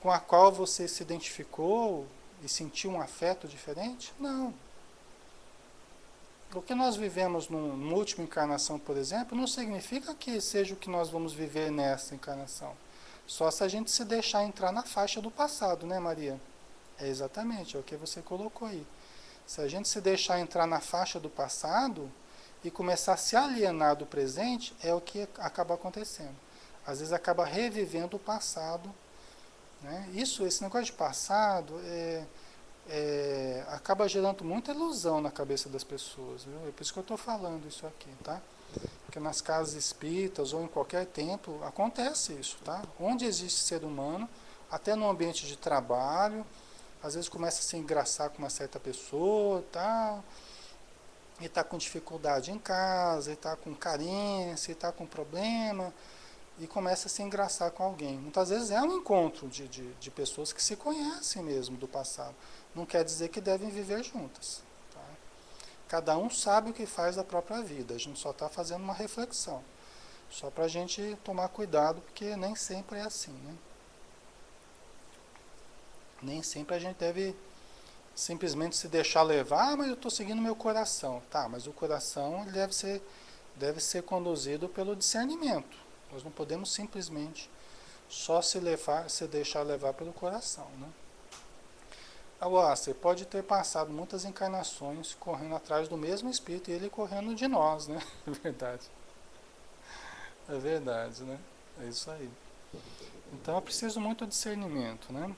com a qual você se identificou e sentiu um afeto diferente? Não. O que nós vivemos numa última encarnação, por exemplo, não significa que seja o que nós vamos viver nessa encarnação. Só se a gente se deixar entrar na faixa do passado, né, Maria? É exatamente, é o que você colocou aí. Se a gente se deixar entrar na faixa do passado e começar a se alienar do presente, é o que acaba acontecendo. Às vezes acaba revivendo o passado, né? Esse negócio de passado acaba gerando muita ilusão na cabeça das pessoas, viu? É por isso que eu estou falando isso aqui, tá? Porque nas casas espíritas ou em qualquer templo acontece isso, tá? Onde existe ser humano, até no ambiente de trabalho, às vezes começa a se engraçar com uma certa pessoa, tal, e está com dificuldade em casa, e está com carência, e está com problema, e começa a se engraçar com alguém. Muitas vezes é um encontro de pessoas que se conhecem mesmo do passado. Não quer dizer que devem viver juntas. Tá? Cada um sabe o que faz da própria vida. A gente só está fazendo uma reflexão. Só para a gente tomar cuidado, porque nem sempre é assim, né? Nem sempre a gente deve simplesmente se deixar levar, mas eu estou seguindo meu coração. Tá, mas o coração ele deve ser conduzido pelo discernimento. Nós não podemos simplesmente só se deixar levar pelo coração, né? Agora, você pode ter passado muitas encarnações correndo atrás do mesmo espírito e ele correndo de nós, né? É verdade. É verdade, né? É isso aí. Então é preciso muito discernimento, né?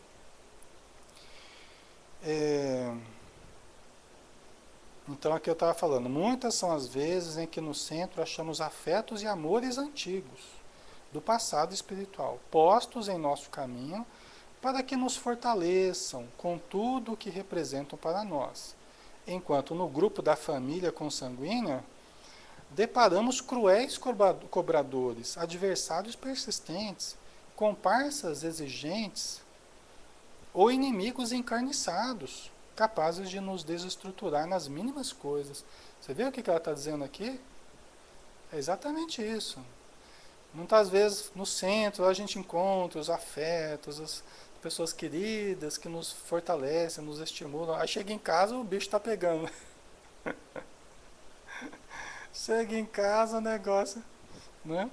Então aqui eu estava falando, muitas são as vezes em que no centro achamos afetos e amores antigos, do passado espiritual, postos em nosso caminho para que nos fortaleçam com tudo o que representam para nós. Enquanto no grupo da família consanguínea, deparamos cruéis cobradores, adversários persistentes, comparsas exigentes ou inimigos encarniçados, capazes de nos desestruturar nas mínimas coisas. Você vê o que ela está dizendo aqui? É exatamente isso. Muitas vezes no centro a gente encontra os afetos, as pessoas queridas que nos fortalecem, nos estimulam. Aí chega em casa o bicho está pegando. Chega em casa o negócio, né?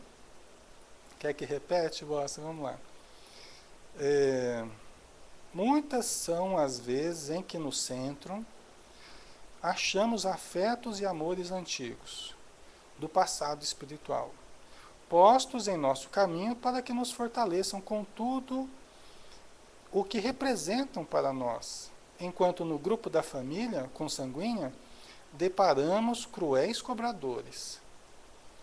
Quer que repete? Bosta, vamos lá. Muitas são as vezes em que no centro achamos afetos e amores antigos, do passado espiritual, postos em nosso caminho para que nos fortaleçam com tudo o que representam para nós, enquanto no grupo da família consanguínea deparamos cruéis cobradores,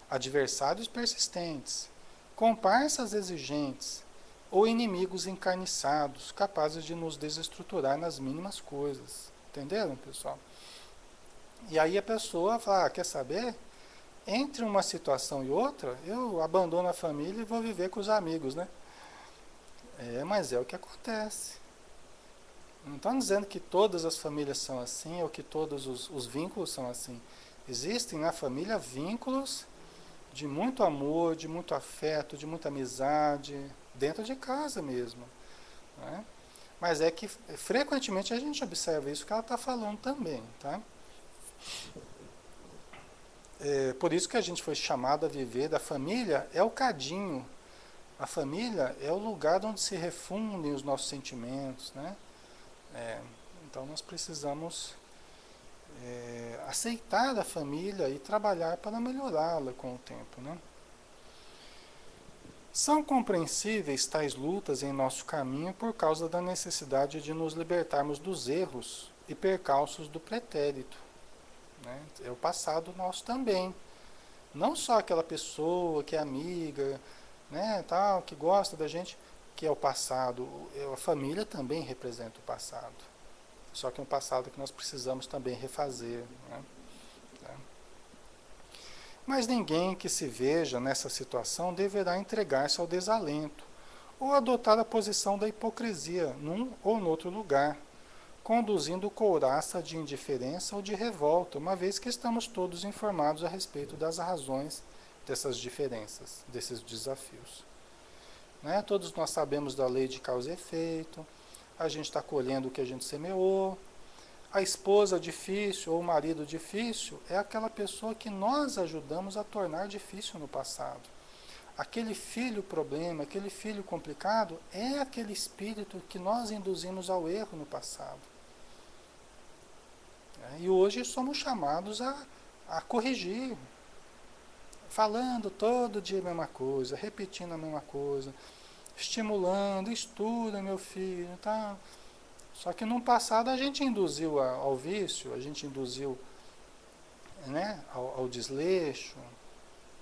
adversários persistentes, comparsas exigentes ou inimigos encarniçados, capazes de nos desestruturar nas mínimas coisas. Entenderam, pessoal? E aí a pessoa fala, quer saber? Entre uma situação e outra, eu abandono a família e vou viver com os amigos, né? Mas é o que acontece. Não estão dizendo que todas as famílias são assim ou que todos os vínculos são assim. Existem na família vínculos de muito amor, de muito afeto, de muita amizade, dentro de casa mesmo. Né? Mas é que frequentemente a gente observa isso que ela está falando também. Tá? Por isso que a gente foi chamado a viver da família, é o cadinho. A família é o lugar onde se refundem os nossos sentimentos, né? Então nós precisamos aceitar a família e trabalhar para melhorá-la com o tempo, né? São compreensíveis tais lutas em nosso caminho por causa da necessidade de nos libertarmos dos erros e percalços do pretérito, né? É o passado nosso também. Não só aquela pessoa que é amiga, né, tal, que gosta da gente, que é o passado. A família também representa o passado. Só que é um passado que nós precisamos também refazer, né? Mas ninguém que se veja nessa situação deverá entregar-se ao desalento ou adotar a posição da hipocrisia num ou noutro lugar, conduzindo couraça de indiferença ou de revolta, uma vez que estamos todos informados a respeito das razões dessas diferenças, desses desafios. Né? Todos nós sabemos da lei de causa e efeito, a gente está colhendo o que a gente semeou. A esposa difícil ou o marido difícil é aquela pessoa que nós ajudamos a tornar difícil no passado. Aquele filho problema, aquele filho complicado, é aquele espírito que nós induzimos ao erro no passado. E hoje somos chamados a corrigir, falando todo dia a mesma coisa, repetindo a mesma coisa, estimulando, estuda meu filho, tá? Só que no passado a gente induziu ao vício, a gente induziu, né, ao desleixo,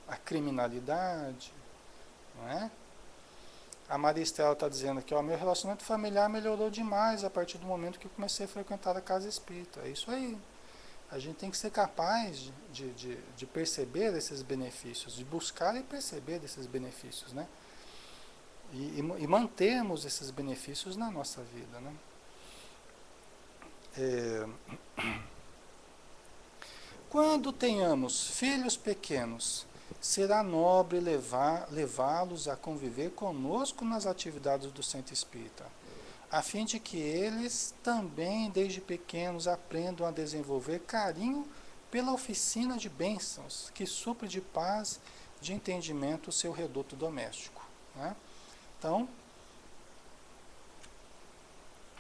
à criminalidade, não é? A Maria Estela está dizendo aqui, ó, meu relacionamento familiar melhorou demais a partir do momento que eu comecei a frequentar a casa espírita. É isso aí. A gente tem que ser capaz de perceber esses benefícios, de buscar e perceber esses benefícios, né? E mantermos esses benefícios na nossa vida, né? Quando tenhamos filhos pequenos, será nobre levá-los a conviver conosco nas atividades do centro espírita, a fim de que eles também, desde pequenos, aprendam a desenvolver carinho pela oficina de bênçãos, que supre de paz, de entendimento o seu reduto doméstico, né? Então,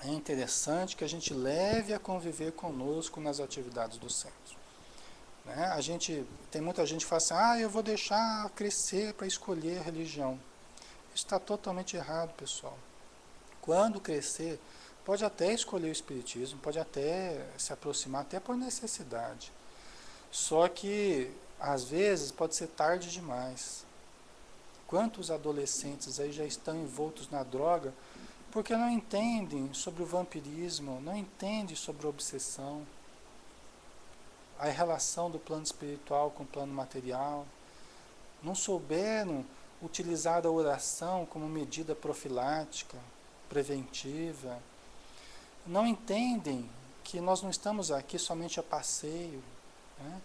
é interessante que a gente leve a conviver conosco nas atividades do centro. Né? Tem muita gente que fala assim, eu vou deixar crescer para escolher a religião. Isso está totalmente errado, pessoal. Quando crescer, pode até escolher o espiritismo, pode até se aproximar, até por necessidade. Só que, às vezes, pode ser tarde demais. Quantos adolescentes aí já estão envoltos na droga porque não entendem sobre o vampirismo, não entendem sobre a obsessão, a relação do plano espiritual com o plano material, não souberam utilizar a oração como medida profilática, preventiva, não entendem que nós não estamos aqui somente a passeio, né,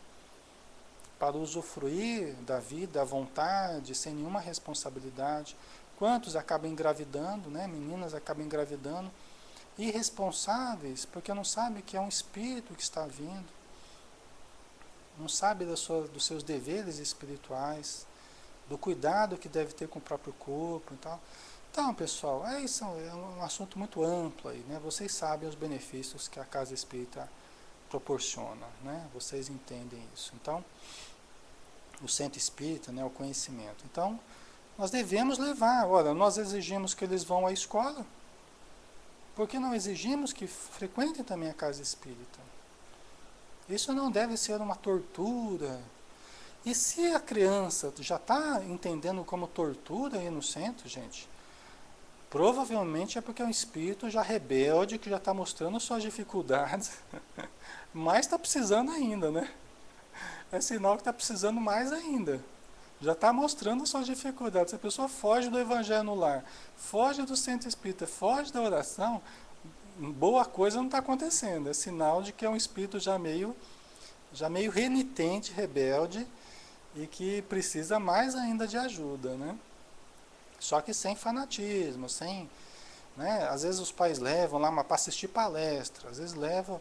para usufruir da vida à vontade, sem nenhuma responsabilidade. Quantos acabam engravidando, né? Meninas acabam engravidando, irresponsáveis, porque não sabem que é um espírito que está vindo, não sabem dos seus deveres espirituais, do cuidado que deve ter com o próprio corpo e tal. Então, pessoal, isso é um assunto muito amplo aí, né? Vocês sabem os benefícios que a casa espírita proporciona, né? Vocês entendem isso. Então, o centro espírita, né, o conhecimento. Então, nós devemos levar. Ora, nós exigimos que eles vão à escola. Por que não exigimos que frequentem também a casa espírita? Isso não deve ser uma tortura. E se a criança já está entendendo como tortura aí no centro, gente, provavelmente é porque é um espírito já rebelde, que já está mostrando suas dificuldades, mas está precisando ainda, né? É sinal que está precisando mais ainda. Já está mostrando suas dificuldades. Se a pessoa foge do evangelho no lar, foge do centro espírita, foge da oração, boa coisa não está acontecendo. É sinal de que é um espírito já meio renitente, rebelde, e que precisa mais ainda de ajuda, né? Só que sem fanatismo, sem, né? Às vezes os pais levam lá para assistir palestra, às vezes levam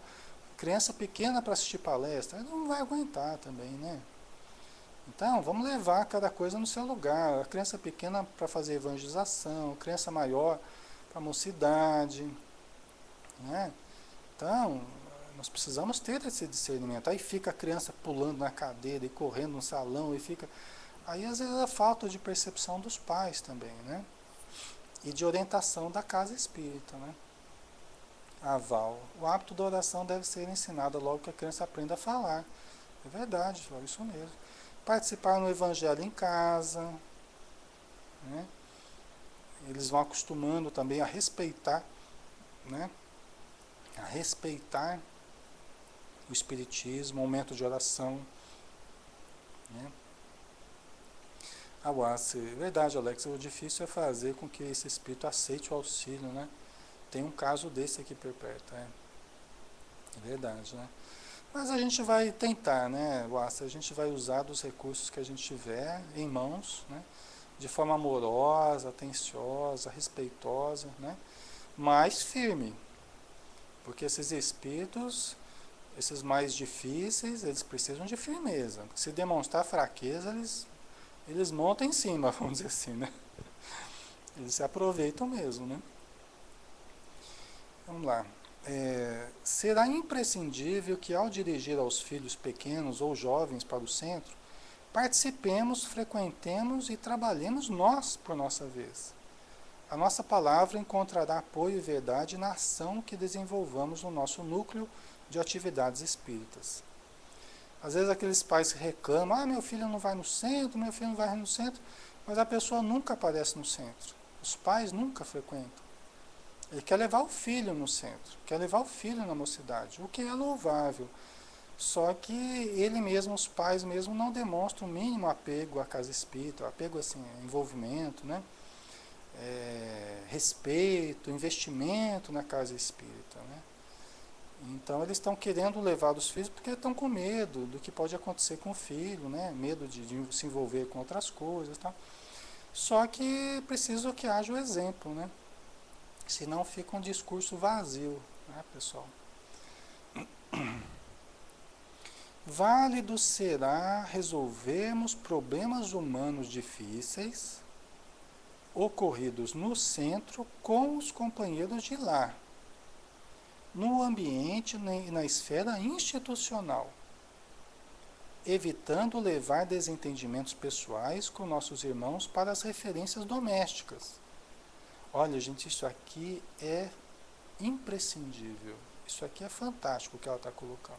criança pequena para assistir palestra, não vai aguentar também, né? Então, vamos levar cada coisa no seu lugar. A criança pequena para fazer evangelização, a criança maior para a mocidade, né? Então, nós precisamos ter esse discernimento. Aí fica a criança pulando na cadeira e correndo no salão e fica... Aí, às vezes, a falta de percepção dos pais também, né? E de orientação da casa espírita, né? Aval. O hábito da oração deve ser ensinado logo que a criança aprenda a falar. É verdade, isso mesmo. Participar no evangelho em casa, né? Eles vão acostumando também a respeitar, né? A respeitar o espiritismo, o momento de oração, né? É verdade, Alex, o difícil é fazer com que esse espírito aceite o auxílio, né? Tem um caso desse aqui por perto, é verdade, né? Mas a gente vai tentar, né, Wassa? A gente vai usar dos recursos que a gente tiver em mãos, né? De forma amorosa, atenciosa, respeitosa, né? Mas firme. Porque esses espíritos, esses mais difíceis, eles precisam de firmeza. Porque se demonstrar fraqueza, eles montam em cima, vamos dizer assim, né? Eles se aproveitam mesmo, né? Vamos lá. Será imprescindível que ao dirigir aos filhos pequenos ou jovens para o centro, participemos, frequentemos e trabalhemos nós por nossa vez. A nossa palavra encontrará apoio e verdade na ação que desenvolvamos no nosso núcleo de atividades espíritas. Às vezes aqueles pais reclamam, meu filho não vai no centro, meu filho não vai no centro, mas a pessoa nunca aparece no centro. Os pais nunca frequentam. Ele quer levar o filho no centro, quer levar o filho na mocidade, o que é louvável. Só que ele mesmo, os pais mesmo, não demonstram o mínimo apego à casa espírita, apego assim, envolvimento, né? Respeito, investimento na casa espírita, né? Então eles estão querendo levar os filhos porque estão com medo do que pode acontecer com o filho, né? Medo de se envolver com outras coisas, tá? Só que precisa que haja o exemplo, né? Senão fica um discurso vazio, né, pessoal? Válido será resolvermos problemas humanos difíceis ocorridos no centro com os companheiros de lá, no ambiente e na esfera institucional, evitando levar desentendimentos pessoais com nossos irmãos para as referências domésticas. Olha, gente, isso aqui é imprescindível. Isso aqui é fantástico o que ela está colocando.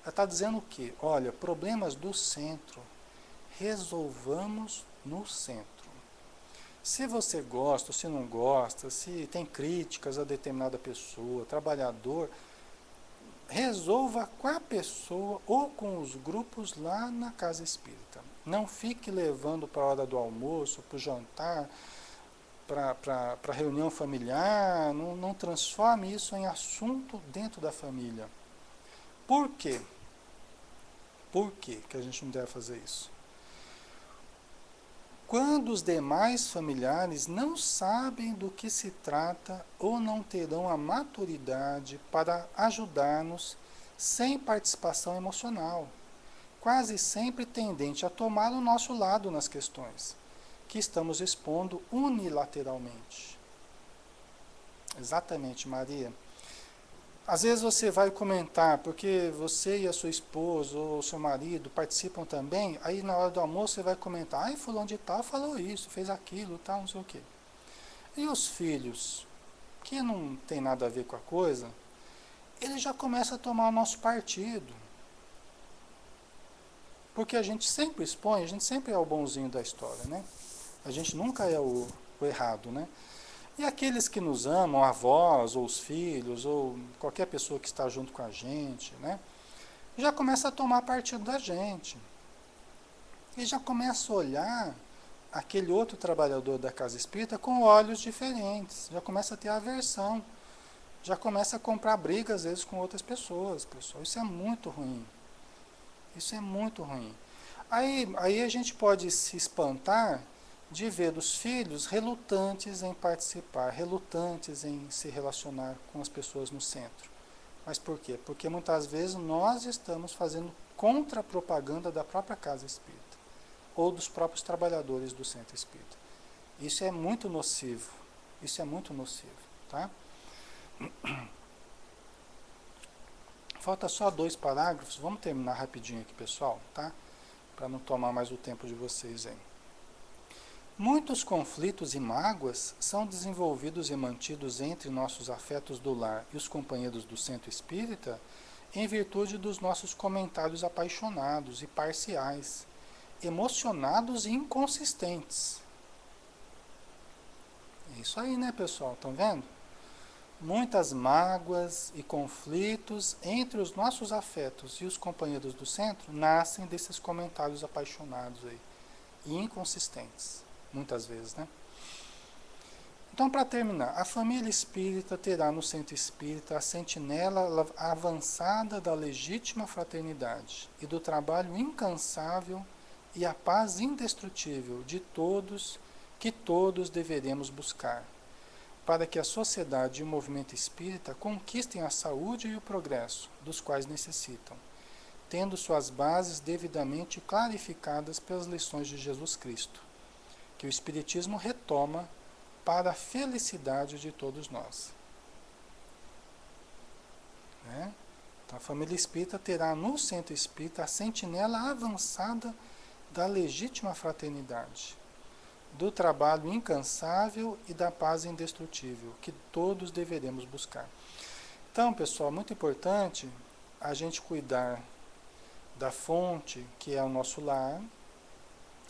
Ela está dizendo o quê? Olha, problemas do centro, resolvamos no centro. Se você gosta ou se não gosta, se tem críticas a determinada pessoa, trabalhador, resolva com a pessoa ou com os grupos lá na casa espírita. Não fique levando para a hora do almoço, para o jantar, para a reunião familiar, não transforme isso em assunto dentro da família. Por quê? Por que a gente não deve fazer isso? Quando os demais familiares não sabem do que se trata ou não terão a maturidade para ajudar-nos sem participação emocional, quase sempre tendente a tomar o nosso lado nas questões que estamos expondo unilateralmente. Exatamente, Maria. Às vezes você vai comentar, porque você e a sua esposa ou seu marido participam também, aí na hora do almoço você vai comentar, ai, fulano de tal falou isso, fez aquilo, tal, não sei o quê. E os filhos, que não tem nada a ver com a coisa, eles já começam a tomar o nosso partido. Porque a gente sempre expõe, a gente sempre é o bonzinho da história, né? A gente nunca é o errado, né? E aqueles que nos amam, avós, ou os filhos, ou qualquer pessoa que está junto com a gente, né? Já começa a tomar partido da gente. E já começa a olhar aquele outro trabalhador da casa espírita com olhos diferentes. Já começa a ter aversão. Já começa a comprar briga, às vezes, com outras pessoas, pessoal. Isso é muito ruim. Isso é muito ruim. Aí a gente pode se espantar de ver os filhos relutantes em participar, relutantes em se relacionar com as pessoas no centro. Mas por quê? Porque muitas vezes nós estamos fazendo contra-propaganda da própria casa espírita. ou dos próprios trabalhadores do centro espírita. Isso é muito nocivo. Isso é muito nocivo, tá? Falta só 2 parágrafos. Vamos terminar rapidinho aqui, pessoal, tá? Para não tomar mais o tempo de vocês aí. Muitos conflitos e mágoas são desenvolvidos e mantidos entre nossos afetos do lar e os companheiros do centro espírita em virtude dos nossos comentários apaixonados e parciais, emocionados e inconsistentes. É isso aí, né, pessoal? Estão vendo? Muitas mágoas e conflitos entre os nossos afetos e os companheiros do centro nascem desses comentários apaixonados aí, e inconsistentes, muitas vezes, né? Então, para terminar, a família espírita terá no centro espírita a sentinela avançada da legítima fraternidade e do trabalho incansável e a paz indestrutível de todos, que todos deveremos buscar, para que a sociedade e o movimento espírita conquistem a saúde e o progresso dos quais necessitam, tendo suas bases devidamente clarificadas pelas lições de Jesus Cristo, que o Espiritismo retoma para a felicidade de todos nós. Né? Então, a família espírita terá no centro espírita a sentinela avançada da legítima fraternidade, do trabalho incansável e da paz indestrutível, que todos deveremos buscar. Então, pessoal, muito importante a gente cuidar da fonte, que é o nosso lar,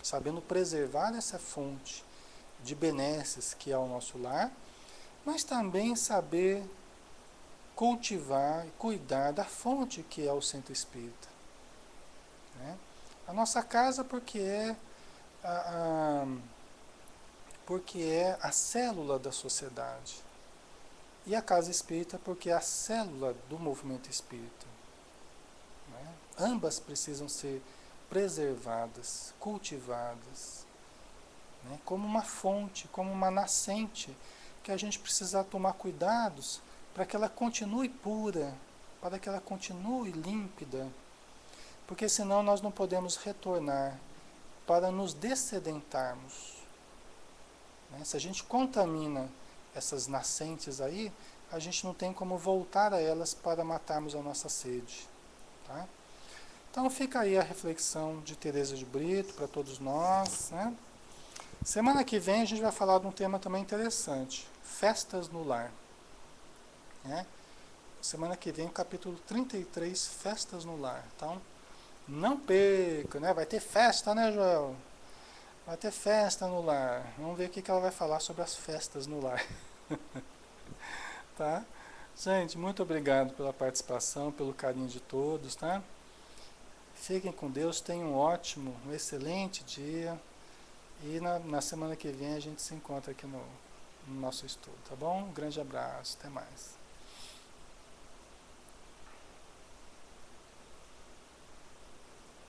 sabendo preservar essa fonte de benesses que é o nosso lar, mas também saber cultivar e cuidar da fonte que é o centro espírita. Né? A nossa casa porque é a célula da sociedade. E a casa espírita porque é a célula do movimento espírita. Né? Ambas precisam ser preservadas, cultivadas, né? Como uma fonte, como uma nascente, que a gente precisa tomar cuidados para que ela continue pura, para que ela continue límpida, porque senão nós não podemos retornar para nos dessedentarmos. Né? Se a gente contamina essas nascentes aí, a gente não tem como voltar a elas para matarmos a nossa sede. Tá? Então fica aí a reflexão de Teresa de Brito para todos nós. Né? Semana que vem a gente vai falar de um tema também interessante, festas no lar. Né? Semana que vem, capítulo 33, festas no lar. Então, não perca, né? Vai ter festa, né, Joel? Vai ter festa no lar. Vamos ver o que ela vai falar sobre as festas no lar. Tá? Gente, muito obrigado pela participação, pelo carinho de todos, tá? Fiquem com Deus, tenham um ótimo, um excelente dia. E na semana que vem a gente se encontra aqui no nosso estudo, tá bom? Um grande abraço, até mais.